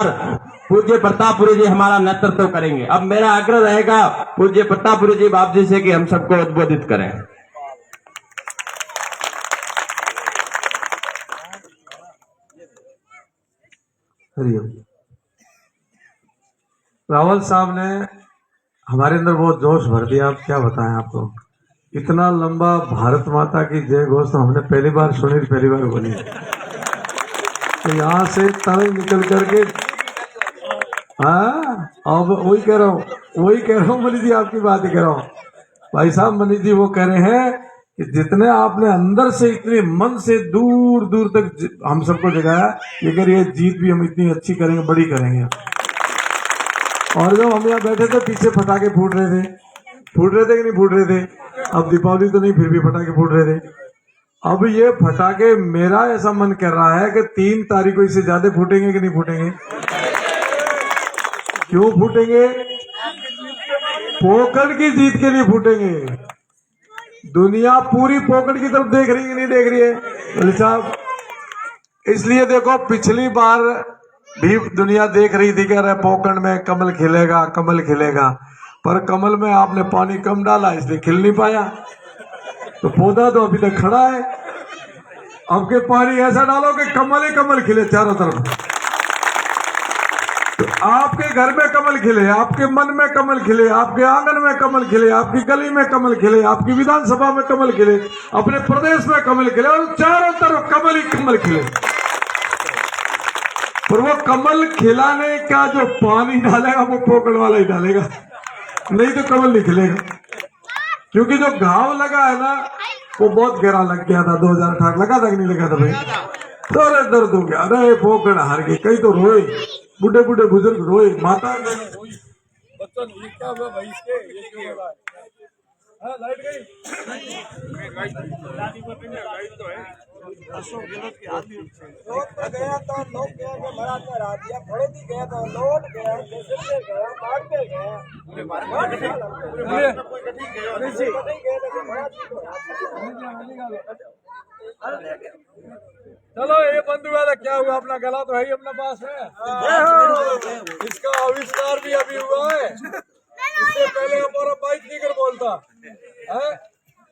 पूज्य प्रतापपुरी जी हमारा नेतृत्व करेंगे। अब मेरा आग्रह रहेगा पूज्य प्रतापपुरी जी बाप जी से कि हम सबको उद्बोधित करें। रावल साहब ने हमारे अंदर बहुत जोश भर दिया। आप क्या बताएं आपको, इतना लंबा भारत माता की जय घोष तो हमने पहली बार सुनी, पहली बार बोली। तो यहाँ से तले निकल करके अब वही कह रहा हूँ मनीष जी, आपकी बात ही कह रहा हूँ भाई साहब। मनीष जी वो कह रहे हैं कि जितने आपने अंदर से इतने मन से दूर दूर तक हम सबको जगाया, लेकिन ये जीत भी हम इतनी अच्छी करेंगे, बड़ी करेंगे। और जब हम यहाँ बैठे थे पीछे पटाखे फूट रहे थे कि नहीं फूट रहे थे? अब दीपावली तो नहीं, फिर भी पटाखे फूट रहे थे। अब ये पटाखे मेरा ऐसा मन कर रहा है कि 3 तारीख को इससे ज्यादा फूटेंगे कि नहीं फूटेंगे? क्यों फूटेंगे? पोकड़ की जीत के लिए फूटेंगे। दुनिया पूरी पोकड़ की तरफ देख रही है, नहीं देख रही है बोले साहब? इसलिए देखो, पिछली बार भी दुनिया देख रही थी, कह रहे पोकड़ में कमल खिलेगा, कमल खिलेगा, पर कमल में आपने पानी कम डाला इसलिए खिल नहीं पाया। तो पौधा तो अभी तक खड़ा है। अब के पानी ऐसा डालो कि कमल ही कमल खिले चारों तरफ। तो आपके घर में कमल खिले, आपके मन में कमल खिले, आपके आंगन में कमल खिले, आपकी गली में कमल खिले, आपकी विधानसभा में कमल खिले, अपने प्रदेश में कमल खिले, और चारों तरफ कमल ही कमल खिले। पर वो कमल खिलाने का जो पानी डालेगा वो पोकड़ वाला ही डालेगा, नहीं तो कमल नहीं खिलेगा। क्योंकि जो घाव लगा है ना वो बहुत गहरा लग गया था। 2018 लगा था कि नहीं लगा था भाई? थोड़ा दर्द हो गया, अरे पोकड़ हार गई। कई तो रोए, बूढ़े बूढ़े बुजुर्ग रोए, माता रोई। बच्चों ये क्या हुआ भाई, इसके ये क्यों हो रहा है? लाइट गई, गया तो लोग गया के भरा कर आ दिया, थोड़े दी गया तो लोट गया, जैसे से गया, मार के गया, चलो ये बंधु वाला क्या हुआ, अपना गला तो है ही अपने पास है। इसका आविष्कार भी अभी हुआ है, इससे पहले हमारा बाइक निकल बोलता है।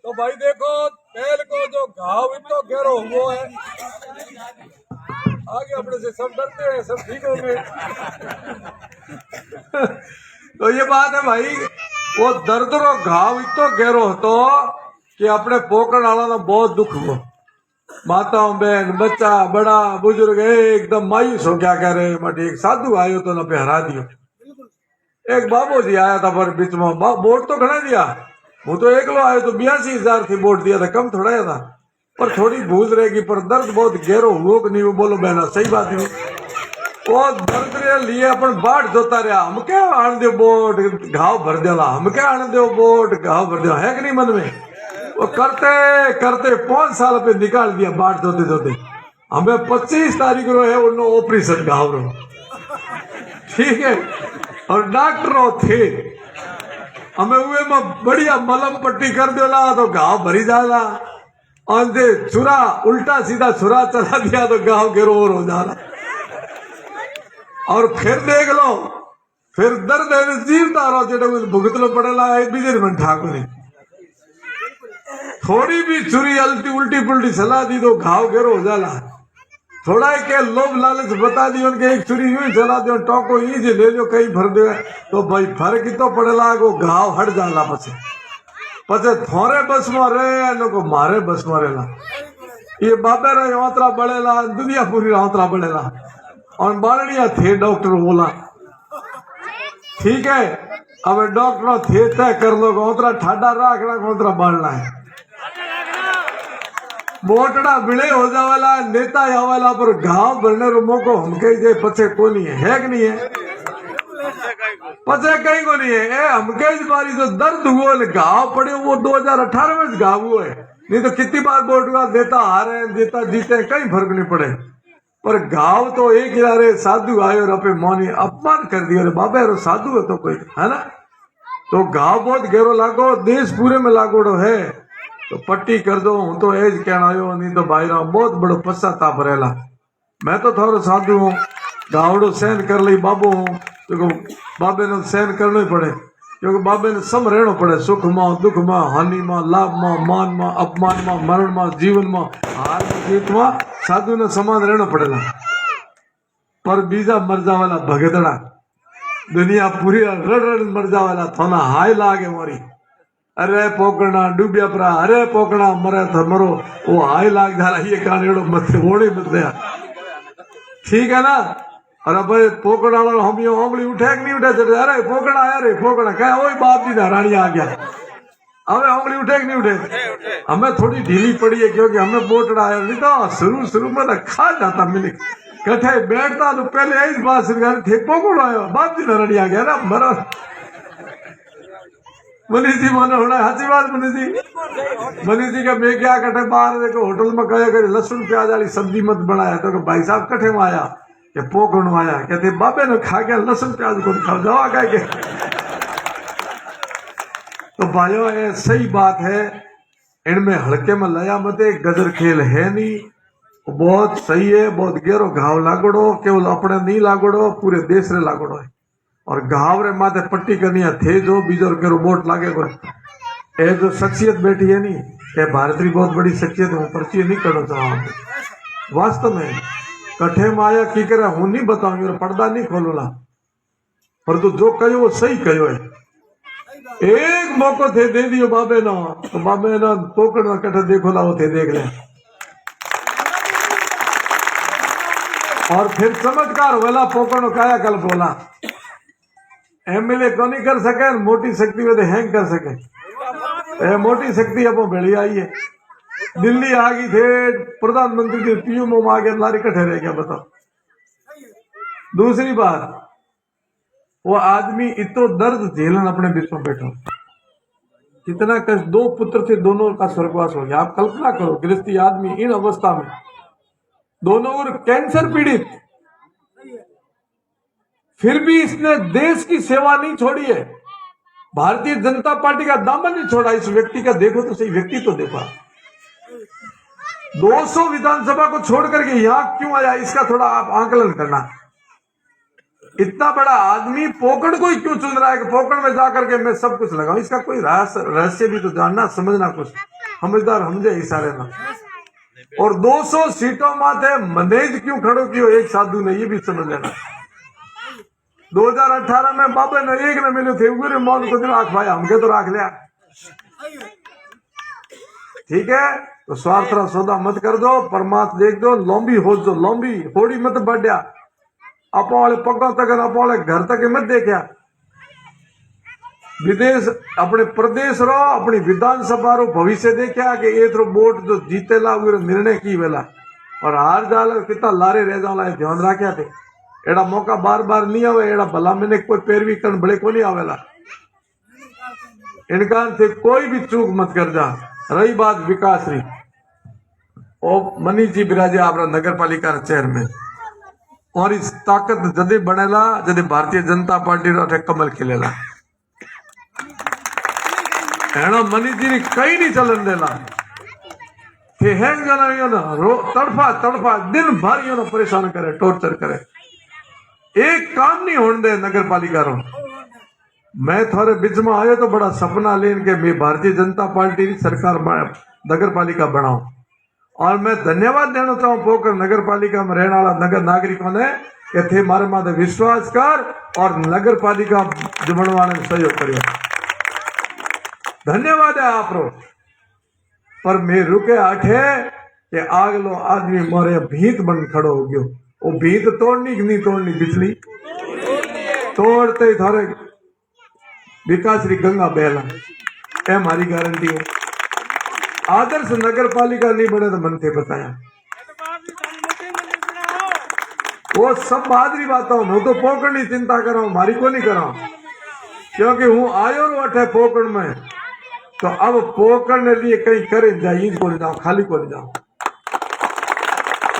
तो भाई देखो, पहल को जो घाव इतना गहरा हुआ है, आगे अपने से सब डरते हैं, सब ठीक होंगे। तो ये बात है भाई, वो दर्द रो घाव इतो गहरो तो कि अपने पोकड़ वाला ना बहुत दुख हुआ। माताओं बहन बच्चा बड़ा बुजुर्ग एकदम मायूस हो गया, कह रहे मत एक साधु आयो तो ना पे हरा दियो। एक बाबू जी आया था पर बीच में वोट तो घना दिया, वो तो एकलो आयो तो 82,000 थी वोट दिया था, कम थोड़ा था, पर थोड़ी भूल रहेगी। पर दर्द बहुत गहरो हुआ कि नहीं वो बोलो बहना, सही बात है। वो दर्द रे लिए अपन बाट जोता रहा, हम क्या आन दो वोट घाव भर देला, हम क्या आन दो वोट घाव भर देला, है कि नहीं मन में? वो करते करते 5 साल पे निकाल दिया बाट जोते जोते। हमें 25 तारीख रो है उन्होंने ऑपरेशन घाव रो, ठीक है, और डॉक्टरों थे हमें हुए में बढ़िया मलम पट्टी कर देला तो घाव भरी जाला, और छुरा उल्टा सीधा छुरा चला दिया तो घाव गिरो और हो जाला। और फिर देख लो, फिर दर्द है जीवता रहो जेटा भुगत लो पड़ेला है बीजे मन ठाकुर ने थोड़ी भी छुरी उल्टी पुल्टी सलाह दी तो घाव गिरो हो जाला। थोड़ा के लोभ लालच बता दी उनके, एक छुरी यूं ही चला दो, टोको ई जे ले लो कहीं भर दे, तो भाई फर्क तो पड़ेला, वो घाव हट जाला। पछे थोड़े बस में रहे लोग मारे बस में रहेला, ये बाबे रे औतरा बढ़ेला, दुनिया पूरी औतरा बढ़ेला। और बालनिया थे डॉक्टर बोला ठीक है, अब डॉक्टर थे तय कर लो औतरा ठाडा रखना, औतरा बाढ़ना है, मोटड़ा बिड़े हो जावेला, नेता आवेला, पर घाव भरने रो मौको हमके जे पछे को नहीं है कि नहीं है? पछे कहीं को नहीं है। ए हमके इस बारी जो दर्द हुआ घाव पड़े वो 2018 में घाव हुआ है, नहीं तो कितनी बार वोट हुआ, देता हारे देता जीते कहीं फर्क नहीं पड़े। पर घाव तो एक ही रे साधु आयो और अपने मौनी अपमान कर दिया, बाबा रो साधु है तो कोई है ना। तो घाव बहुत गहरो लागो, देश पूरे में लागोड़ो है, तो पट्टी कर दो। हूं तो एज कहना आयो, नहीं तो भाई बहुत बड़ो पश्चाताप रहेला। मैं तो थोड़ा साधु हूँ, गावड़ो सहन कर ली बाबू हूँ तो बाबे ने सहन करना ही पड़े क्योंकि बाबे ने सम रहना पड़े सुख में दुख में हानि में लाभ में मान में अपमान में मरण में जीवन में हार में जीत में साधु ने समान रहना पड़ेगा पर बीजा मर जावाला भगतड़ा दुनिया पूरी रड़ रड़ मर जावाला थोना हाय लागे मोरी अरे पोकड़ा डूबिया परा अरे पोकड़ा मरे तो मरो वो हाय लाग जाला ये कानेड़ो मत ओड़े मत दया ठीक है ना अरे भाई पोकड़ा वाला हम ये उंगली उठे कि नहीं उठे चले अरे पोकड़ा आया रे पोकड़ा क्या वही बाप जी रानी आ गया हमें उंगली उठे कि नहीं उठे हमें थोड़ी ढीली पड़ी है क्योंकि हमें पोकड़ा आया नहीं तो शुरू में तो खा जाता मिले कठे बैठता तो पहले इस बात सरकार थे पोकड़ा आयो बाप जी रानी आ गया ना मरो मनीष जी मानो होना हाथी बात मनीष जी का मैं क्या कटे बाहर देखो होटल में कहे करे लहसुन प्याज वाली सब्जी मत बनाया तो भाई साहब कठे में आया कि पोकड़ में आया कहते बाबे ने खा गया लहसुन प्याज को खा जाओ कह के तो भाइयों ये सही बात है इनमें हल्के में लया मत गजर खेल है नहीं बहुत सही है बहुत गहरो घाव लागोड़ो केवल अपने नहीं लागोड़ो पूरे देश रे लागोड़ो है और घाव रे माथे पट्टी करनी है थे जो बीजो केरो बोट लागे को ए जो शख्सियत बैठी है नहीं ये भारत की बहुत बड़ी शख्सियत हूँ परिचय नहीं करना चाहूँ वास्तव में कठे माया की करे हूँ नहीं बताऊंगी और पर्दा नहीं खोलूला पर तू जो कहो वो सही कहो है एक मौको थे दे दियो बाबे ना तो बाबे ना पोकड़ में कठे देखो ला वो थे देख ले और फिर चमत्कार वाला पोकड़ काया कल बोला एमएलए को नहीं कर सके मोटी शक्ति में हैंग कर सके मोटी शक्ति अब भेड़ी आई है दिल्ली आ गई थे प्रधानमंत्री के पीएम में आ गया लारी कठे रह गया बताओ दूसरी बात वो आदमी इतो दर्द झेलन अपने बीच में बैठा कितना कष्ट दो पुत्र थे दोनों का स्वर्गवास हो गया आप कल्पना करो गृहस्थी आदमी इन अवस्था में दोनों और कैंसर पीड़ित फिर भी इसने देश की सेवा नहीं छोड़ी है भारतीय जनता पार्टी का दामन नहीं छोड़ा इस व्यक्ति का देखो तो सही व्यक्ति तो देखा 200 विधानसभा को छोड़ करके यहां क्यों आया इसका थोड़ा आप आंकलन करना इतना बड़ा आदमी पोकड़ को ही क्यों चुन रहा है कि पोकड़ में जाकर के मैं सब कुछ लगाऊं इसका कोई रहस्य भी तो जानना समझना कुछ समझदार समझे इशारे में और 200 सीटों माथे मनेज क्यों खड़ो कियो एक साधु ने ये भी समझ लेना 2018 में बाबा ने एक ने मिले थे पूरे मौन को राख भाई हमके तो राख लिया ठीक है तो स्वार्थ रा सौदा मत कर दो परमात्मा देख दो लंबी हो जो लंबी थोड़ी मत बढ़िया आप वाले पगों तक आप वाले घर तक मत देखा विदेश अपने प्रदेश रो अपनी विधानसभा रो भविष्य देखा कि एक वोट जो जीतेला वो निर्णय की वेला और हार जाला कितना लारे रह जाला ध्यान रखा थे एड़ा मौका बार बार नहीं आवे एड़ा भला मैंने कोई पैरवी कर बड़े को नहीं आवेला इनका से कोई भी चूक मत कर जा रही बात विकास री ओ मनीष जी बिराजे आप नगर पालिका चेयरमैन और इस ताकत जदे बनेला जदे भारतीय जनता पार्टी रो कमल खिलेला हेणो मनीष जी कहीं नहीं चलन देला थे हैंग जना ना तड़फा तड़फा दिन भर यो परेशान करे टॉर्चर करे एक काम नहीं होने दे नगर पालिका रो मैं थोड़े बीच में आयो तो बड़ा सपना लेन के मैं भारतीय जनता पार्टी की सरकार नगर पालिका बनाऊं और मैं धन्यवाद देना चाहूँ पोकर नगर पालिका में रहने वाला नगर नागरिकों ने कि थे मारे माथे विश्वास कर और नगर पालिका बनवाने में सहयोग करियो धन्यवाद है आप रो पर मैं रुके आठे कि आगलो आदमी मोरे भीत बन खड़ो हो गयो वो भीत तोड़नी कि नहीं तोड़नी बिजली तोड़ते ही थारे विकास री गंगा बहला ए हमारी गारंटी है आदर्श नगर पालिका नहीं बने तो मन थे बताया वो सब बादरी बातों मैं तो पोकड़ नहीं चिंता कर रहा हूं मारी को नहीं कर रहा हूं क्योंकि हूं आयो अठे पोकड़ में तो अब पोकड़ ने लिए कहीं करे जाइए को नहीं जाओ खाली को नहीं जाओ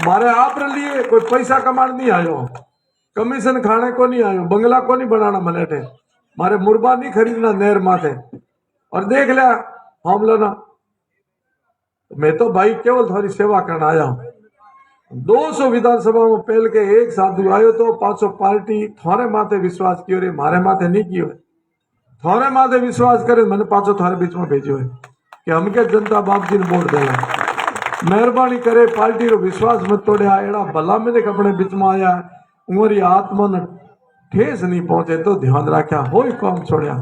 मारे आप लिए कोई पैसा कमाने नहीं आयो कमीशन खाने को नहीं आयो बंगला को नहीं बनाना मने थे मारे मुर्बा नहीं खरीदना नहर माथे और देख लिया हम लेना मैं तो भाई केवल थोड़ी सेवा करना आया हूं 200 विधानसभा में पहल के एक साधु आयो तो 500 पार्टी थारे माथे विश्वास कियो रे, मारे माथे नहीं कियो है। थारे माथे विश्वास करे, मैंने 500 थारे बीच में भेजो है कि हमके जनता बाप जी ने वोट देना। मेहरबानी करे पार्टी रो विश्वास मत तोड़िया। एड़ा भला मैंने अपने बीच में आया उमरी आत्मा ने ठेस नहीं पहुंचे तो ध्यान रखा हो काम छोड़िया।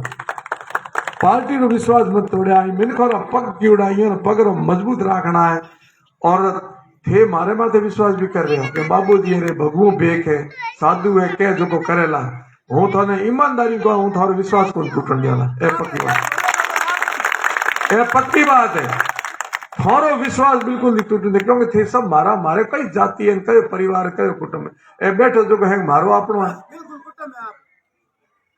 पार्टी रो विश्वास मत तोड़िया। मिनखो पग की उड़ाई पग रो मजबूत रखना है। और थे मारे माथे विश्वास भी कर रहे हो कि बाबू जी रे भगवू बेक है, साधु है, कह जो को करेला। हूँ थाने ईमानदारी को हूँ थारो विश्वास को टूटन दिया। ए पक्की बात, ए पक्की बात है। थारो विश्वास बिल्कुल नहीं टूटने, क्योंकि थे सब मारा मारे कई जाति है, कई परिवार, कई कुटुंब। ए बैठो जो है मारो आपनो है,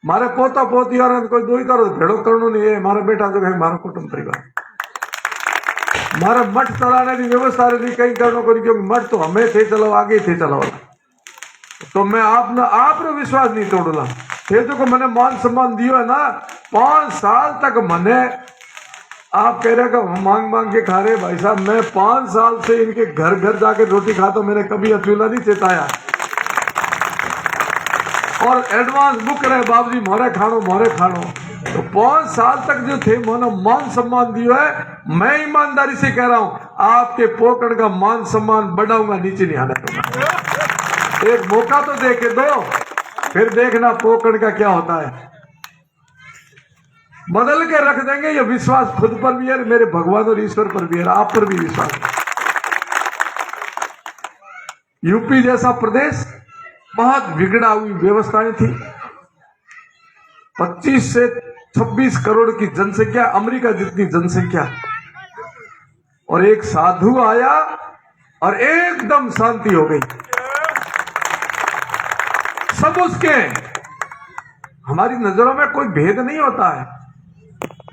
मारे पोता पोती और कोई दो ही करो भेड़ो करनो नहीं है। मारा बेटा जो है मारो कुटुंब परिवार, मारा मठ चलाने की व्यवस्था रही कहीं करनो को, क्योंकि मठ तो हमें थे चलो आगे थे चलो। तो मैं आपने विश्वास नहीं तोड़ूला। थे जो को मैंने मान सम्मान दियो है ना, 5 साल तक मैंने आप कह रहे हो मांग मांग के खा रहे भाई साहब। मैं 5 साल से इनके घर घर जाके रोटी खाता, मैंने कभी अचूला नहीं चेताया। और एडवांस बुक रहे बाबूजी मोरे खानो मोरे खानो। तो 5 साल तक जो थे मैंने मान सम्मान दिया है। मैं ईमानदारी से कह रहा हूं आपके पोकड़ का मान सम्मान बढ़ाऊंगा, नीचे नहीं आने दूंगा। एक मौका तो दे के दो, फिर देखना पोकड़ का क्या होता है। बदल के रख देंगे। ये विश्वास खुद पर भी है, मेरे भगवान और ईश्वर पर भी है, आप पर भी विश्वास है। यूपी जैसा प्रदेश, बहुत बिगड़ा हुई व्यवस्थाएं थी। 25 से 26 करोड़ की जनसंख्या, अमेरिका जितनी जनसंख्या, और एक साधु आया और एकदम शांति हो गई। सब उसके, हमारी नजरों में कोई भेद नहीं होता है।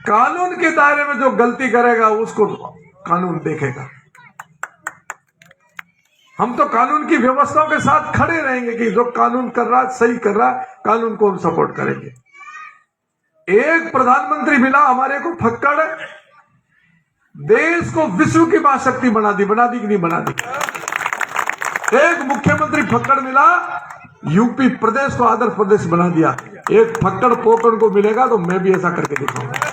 कानून के दायरे में जो गलती करेगा उसको कानून देखेगा। हम तो कानून की व्यवस्थाओं के साथ खड़े रहेंगे कि जो कानून कर रहा सही कर रहा, कानून को हम सपोर्ट करेंगे। एक प्रधानमंत्री मिला हमारे को फक्कड़, देश को विश्व की महाशक्ति बना दी कि नहीं बना दी। एक मुख्यमंत्री फक्कड़ मिला, यूपी प्रदेश को आदर्श प्रदेश बना दिया। एक फक्कड़ पोकड़ को मिलेगा तो मैं भी ऐसा करके दिखाऊंगा।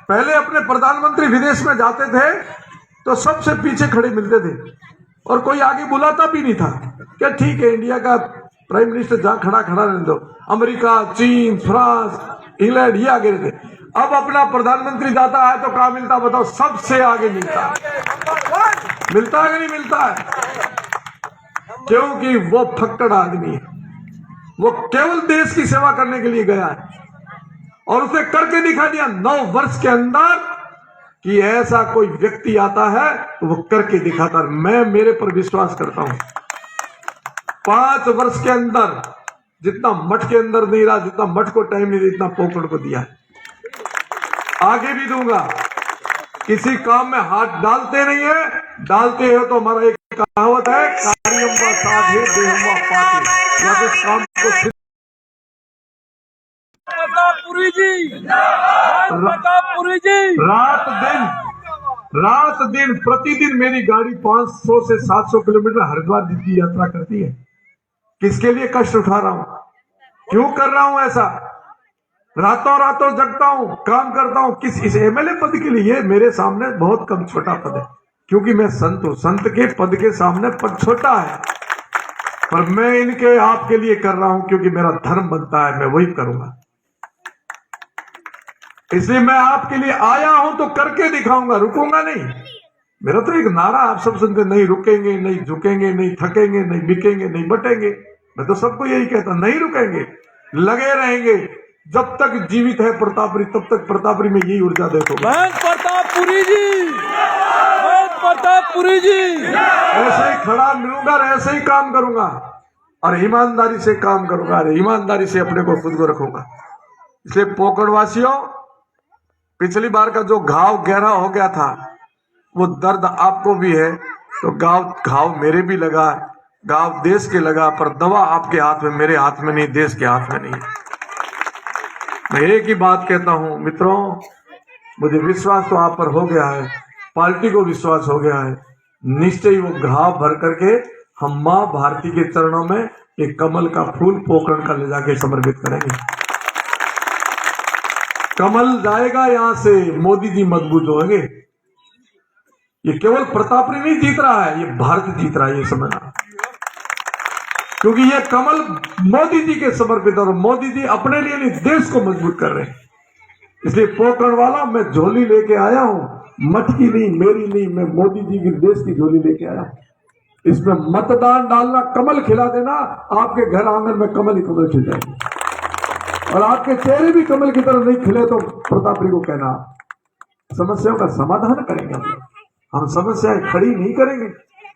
पहले अपने प्रधानमंत्री विदेश में जाते थे तो सबसे पीछे खड़े मिलते थे और कोई आगे बुलाता भी नहीं था। क्या ठीक है, इंडिया का प्राइम मिनिस्टर जहां खड़ा रहने दो। अमेरिका, चीन, फ्रांस, इंग्लैंड ये आगे रहते। अब अपना प्रधानमंत्री जाता है तो कहां मिलता बताओ? सबसे आगे मिलता है कि नहीं मिलता है? क्योंकि वो फक्कड़ आदमी है। वो केवल देश की सेवा करने के लिए गया है और उसे करके दिखा दिया 9 वर्ष के अंदर कि ऐसा कोई व्यक्ति आता है तो वो करके दिखाता है। मैं मेरे पर विश्वास करता हूं। 5 वर्ष के अंदर जितना मठ के अंदर नहीं रहा, जितना मठ को टाइम नहीं दिया, इतना पोकड़ को दिया है। आगे भी दूंगा। किसी काम में हाथ डालते नहीं है, डालते हो तो हमारा एक कहावत है, कार्यम व साधे देहम व पाते। या तो काम को प्रतापपुरी जी, प्रतापपुरी जी, रात दिन प्रतिदिन मेरी गाड़ी 500 से 700 किलोमीटर हरिद्वार की यात्रा करती है। किसके लिए कष्ट उठा रहा हूं? क्यों कर रहा हूं ऐसा? रातों जगता हूं, काम करता हूं। किस इस एमएलए पद के लिए? मेरे सामने बहुत कम छोटा पद है, क्योंकि मैं संत हूं। संत के पद के सामने पद छोटा है, पर मैं इनके आपके लिए कर रहा हूं क्योंकि मेरा धर्म बनता है, मैं वही करूंगा। इसलिए मैं आपके लिए आया हूं तो करके दिखाऊंगा, रुकूंगा नहीं। मेरा तो एक नारा आप सब सुनते, नहीं रुकेंगे, नहीं झुकेंगे, नहीं थकेंगे, नहीं बिकेंगे, नहीं बटेंगे। मैं तो सबको यही कहता, नहीं रुकेंगे, लगे रहेंगे। जब तक जीवित है प्रतापपुरी, तब तक प्रतापपुरी में यही ऊर्जा देखो। प्रतापपुरी जी, प्रतापपुरी जी, ऐसे ही खड़ा मिलूंगा और ऐसे ही काम करूंगा और ईमानदारी से काम करूंगा और ईमानदारी से अपने को खुद को रखूंगा। इसलिए पोकड़वासियों, पिछली बार का जो घाव गहरा हो गया था, वो दर्द आपको भी है, तो घाव मेरे भी लगा, घाव देश के लगा, पर दवा आपके हाथ में, मेरे हाथ में नहीं, देश के हाथ में नहीं। मैं एक ही बात कहता हूं मित्रों, मुझे विश्वास तो आप पर हो गया है, पार्टी को विश्वास हो गया है। निश्चय ही वो घाव भर करके हम माँ भारती के चरणों में एक कमल का फूल पोकरण का ले जाके समर्पित करेंगे। कमल जाएगा यहां से, मोदी जी मजबूत होंगे। ये केवल प्रतापरी नहीं जीत रहा है, ये भारत जीत रहा है, ये समझना। क्योंकि ये कमल मोदी जी के समर्पित और मोदी जी अपने लिए नहीं देश को मजबूत कर रहे हैं। इसलिए पोकरण वाला मैं झोली लेके आया हूं, मठ की नहीं, मेरी नहीं, मैं मोदी जी की देश की झोली लेके आया हूं। इसमें मतदान डालना, कमल खिला देना, आपके घर आंगन में कमल ही कमल खिल जाएंगे। और आपके चेहरे भी कमल की तरह नहीं खिले तो प्रतापरी को कहना, समस्याओं का समाधान करेंगे हम समस्याएं खड़ी नहीं करेंगे,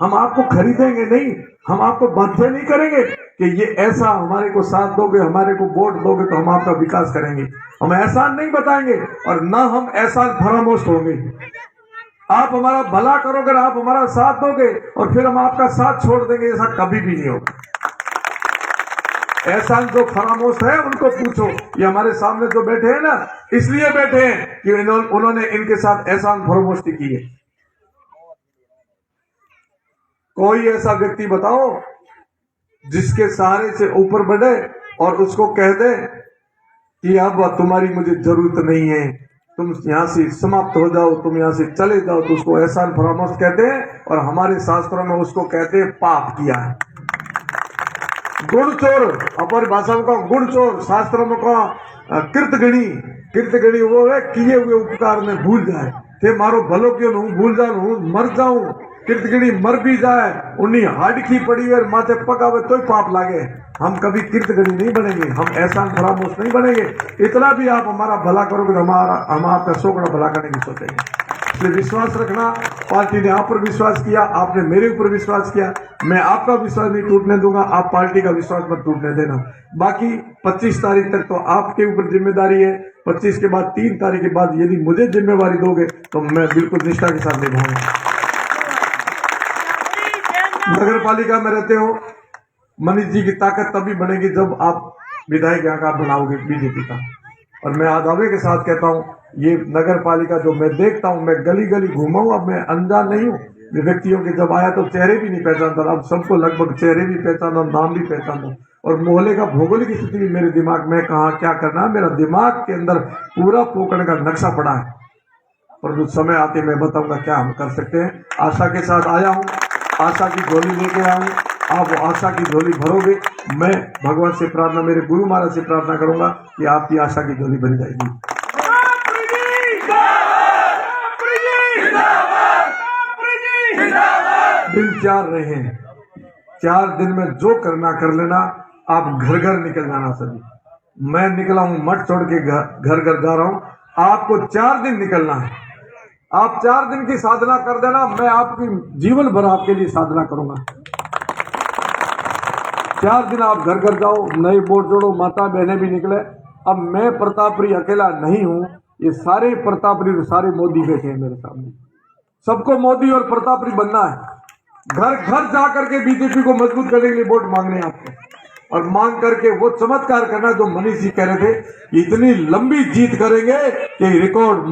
हम आपको खरीदेंगे नहीं, हम आपको बाध्य नहीं करेंगे कि ये ऐसा हमारे को साथ दोगे, हमारे को वोट दोगे तो हम आपका विकास करेंगे। हम एहसान नहीं बताएंगे और ना हम एहसान फरामोश होंगे। आप हमारा भला करोगे, आप हमारा साथ दोगे और फिर हम आपका साथ छोड़ देंगे, ऐसा कभी भी नहीं होगा। एहसान जो फरामोश है उनको पूछो, ये हमारे सामने जो बैठे हैं ना, इसलिए बैठे हैं कि उन्होंने इनके साथ एहसान फरामोशी की है। कोई ऐसा व्यक्ति बताओ जिसके सहारे से ऊपर बढ़े और उसको कह दे कि अब तुम्हारी मुझे जरूरत नहीं है, तुम यहां से समाप्त हो जाओ, तुम यहां से चले जाओ, तो उसको एहसान फरामोश कहते हैं। और हमारे शास्त्रों में उसको कहते हैं पाप किया है। गुण चोर, अपर भाषाओं का गुण चोर, शास्त्रों में कहा कीर्तगणी वो है किए हुए उपकार में भूल जाए थे, मारो भलो क्यों नहीं भूल जाऊं, मर जाऊं, कीर्तगणी मर भी जाए, उन्हीं हाडकी पड़ी और माथे पकावे तो पाप लागे। हम कभी कीर्तगणी नहीं बनेंगे, हम एहसान फरामोश नहीं बनेंगे। इतना भी आप हमारा भला करोगे तो हम आपका सौगुना भला करने की सोचेंगे। इसलिए विश्वास रखना, पार्टी ने आप पर विश्वास किया, आपने मेरे ऊपर विश्वास किया, मैं आपका विश्वास नहीं टूटने दूंगा, आप पार्टी का विश्वास मत टूटने देना। बाकी 25 तारीख तक तो आपके ऊपर जिम्मेदारी है। 25 के बाद 3 तारीख के बाद यदि मुझे जिम्मेवारी दोगे तो मैं बिल्कुल निष्ठा के साथ निभाऊंगा। नगर पालिका में रहते हो, मनीष जी की ताकत तभी बनेगी जब आप विधायक यहाँ का बनाओगे बीजेपी का। और मैं दावे के साथ कहता हूँ, ये नगर पालिका जो मैं देखता हूँ, मैं गली गली घूमा हूँ, अब मैं अनजान नहीं हूँ। व्यक्तियों के जब आया तो चेहरे भी नहीं पहचानता, अब सबको लगभग चेहरे भी पहचाना, नाम भी पहचाना, और मोहल्ले का भौगोलिक स्थिति भी मेरे दिमाग में कहाँ क्या करना है, मेरा दिमाग के अंदर पूरा पोकरण का नक्शा पड़ा है। और जो समय आते मैं बताऊंगा क्या हम कर सकते हैं। आशा के साथ आया हूँ, आशा की झोली लेके आया हूँ, आप वो आशा की झोली भरोगे। मैं भगवान से प्रार्थना, मेरे गुरु महाराज से प्रार्थना करूंगा कि आपकी आशा की झोली भरी जाएगी। दिन 4 रहे हैं, 4 दिन में जो करना कर लेना, आप घर घर निकल जाना सभी। मैं निकला हूं, मठ छोड़ के घर घर जा रहा हूं, आपको 4 दिन निकलना है। आप 4 दिन की साधना कर देना, मैं आपकी जीवन भर आपके लिए साधना करूंगा। 4 दिन आप घर घर जाओ, नए वोट जोड़ो, माता बहने भी निकले। अब मैं प्रतापरी अकेला नहीं हूं, ये सारे प्रतापरी, सारे मोदी बैठे हैं मेरे सामने। सबको मोदी और प्रतापरी बनना है। घर घर जा करके बीजेपी को मजबूत करने के लिए वोट मांगने आपको, और मांग करके वो चमत्कार करना जो मनीष जी कह रहे थे, इतनी लंबी जीत करेंगे कि रिकॉर्ड